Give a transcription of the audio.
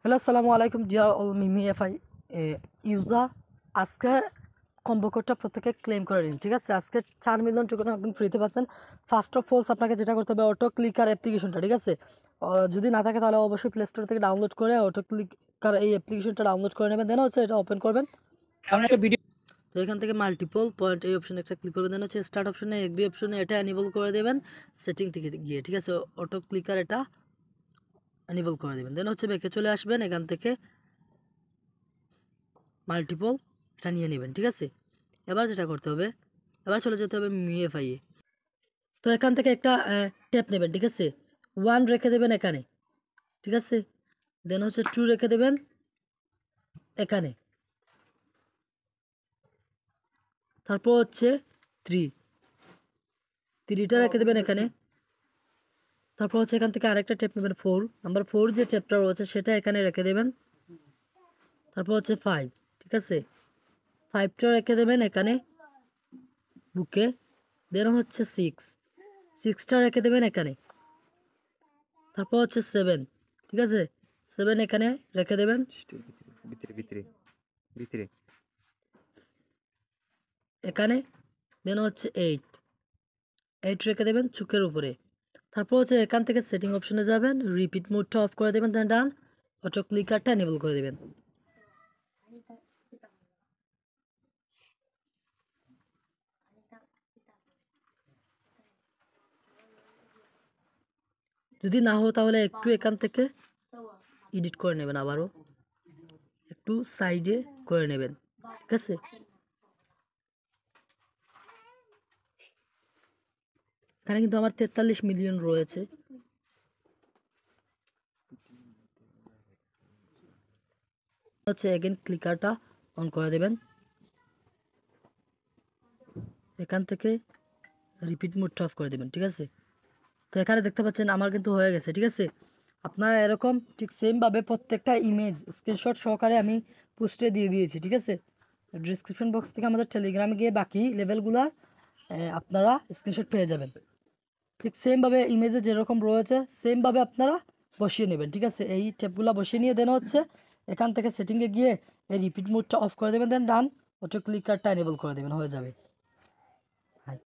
Hello, আসসালামু আলাইকুম deer all মিমি FI user. আজকে কম্বো কোডটা প্রত্যেকে ক্লেম করে নিন, ঠিক আছে? আজকে 4 মিলিয়ন টোকেন একদম ফ্রিতে পাচ্ছেন। ফার্স্ট অফ অলস আপনাকে যেটা করতে হবে, অটো ক্লিকার অ্যাপ্লিকেশনটা, ঠিক আছে? যদি না থাকে তাহলে অবশ্যই প্লে স্টোর থেকে ডাউনলোড করে অটো ক্লিকার এই অ্যাপ্লিকেশনটা ডাউনলোড করে নেবেন। দেন হচ্ছে এটা ওপেন করবেন। তো এখান থেকে মাল্টিপল পয়েন্ট এই অপশনে একটা ক্লিক করবেন। দেন হচ্ছে স্টার্ট অপশনে এগ্রি অপশনে এটা এনেবল করে দেবেন সেটিং থেকে গিয়ে, ঠিক আছে? অটো ক্লিকার এটা এনেবল করে দেবেন। দেন হচ্ছে ব্যাকে চলে আসবেন, এখান থেকে মাল্টিপল এটা নিয়ে নেবেন, ঠিক আছে? এবার যেটা করতে হবে, এবার চলে যেতে হবে মিএফআইয়ে। তো এখান থেকে একটা ট্যাপ নেবেন, ঠিক আছে? 1 রেখে দেবেন এখানে, ঠিক আছে? দেন হচ্ছে 2 রেখে দেবেন এখানে, তারপর হচ্ছে 3টা রেখে দেবেন এখানে। তারপর হচ্ছে এখান থেকে আরেকটা ট্যাপ নেবেন, 4 নাম্বার 4 যে ট্যাপটা রয়েছে সেটা এখানে রেখে দেবেন। তারপর হচ্ছে 5, ঠিক আছে? 5টা রেখে দেবেন এখানে বুকে। দেন হচ্ছে 6টা রেখে দেবেন এখানে। তারপর হচ্ছে 7, ঠিক আছে? 7 এখানে রেখে দেবেন ভিতরে ভিতরে ভিতরে এখানে। দেন হচ্ছে 8 রেখে দেবেন চোখের উপরে। তারপর হচ্ছে এখান থেকে সেটিং অপশনে যাবেন, রিপিট মোডটা অফ করে দেবেন, দেন ডান অটো ক্লিকারটা এনেবল করে দেবেন। যদি না হয় তাহলে একটু এখান থেকে এডিট করে নেবেন, আবারও একটু সাইডে করে নেবেন, ঠিক আছে? এখানে কিন্তু আমার 43 মিলিয়ন রয়েছে। হচ্ছে এগেন ক্লিকারটা অন করে দেবেন, এখান থেকে রিপিট মোডটা অফ করে দেবেন, ঠিক আছে? তো এখানে দেখতে পাচ্ছেন আমার কিন্তু হয়ে গেছে, ঠিক আছে? আপনারা এরকম ঠিক সেমভাবে প্রত্যেকটা ইমেজ স্ক্রিনশট সহকারে আমি পোস্টে দিয়ে দিয়েছি, ঠিক আছে? ডিসক্রিপশন বক্স থেকে আমাদের টেলিগ্রামে গিয়ে বাকি লেভেলগুলার আপনারা স্ক্রিনশট পেয়ে যাবেন। ঠিক সেমভাবে ইমেজে যেরকম রয়েছে সেমভাবে আপনারা বসিয়ে নেবেন, ঠিক আছে? এই ট্যাপগুলো বসিয়ে নিয়ে দেন হচ্ছে এখান থেকে সেটিংয়ে গিয়ে এই রিপিট মোডটা অফ করে দেবেন, দেন ডান অটো ক্লিকারটা এনেবল করে দেবেন, হয়ে যাবে।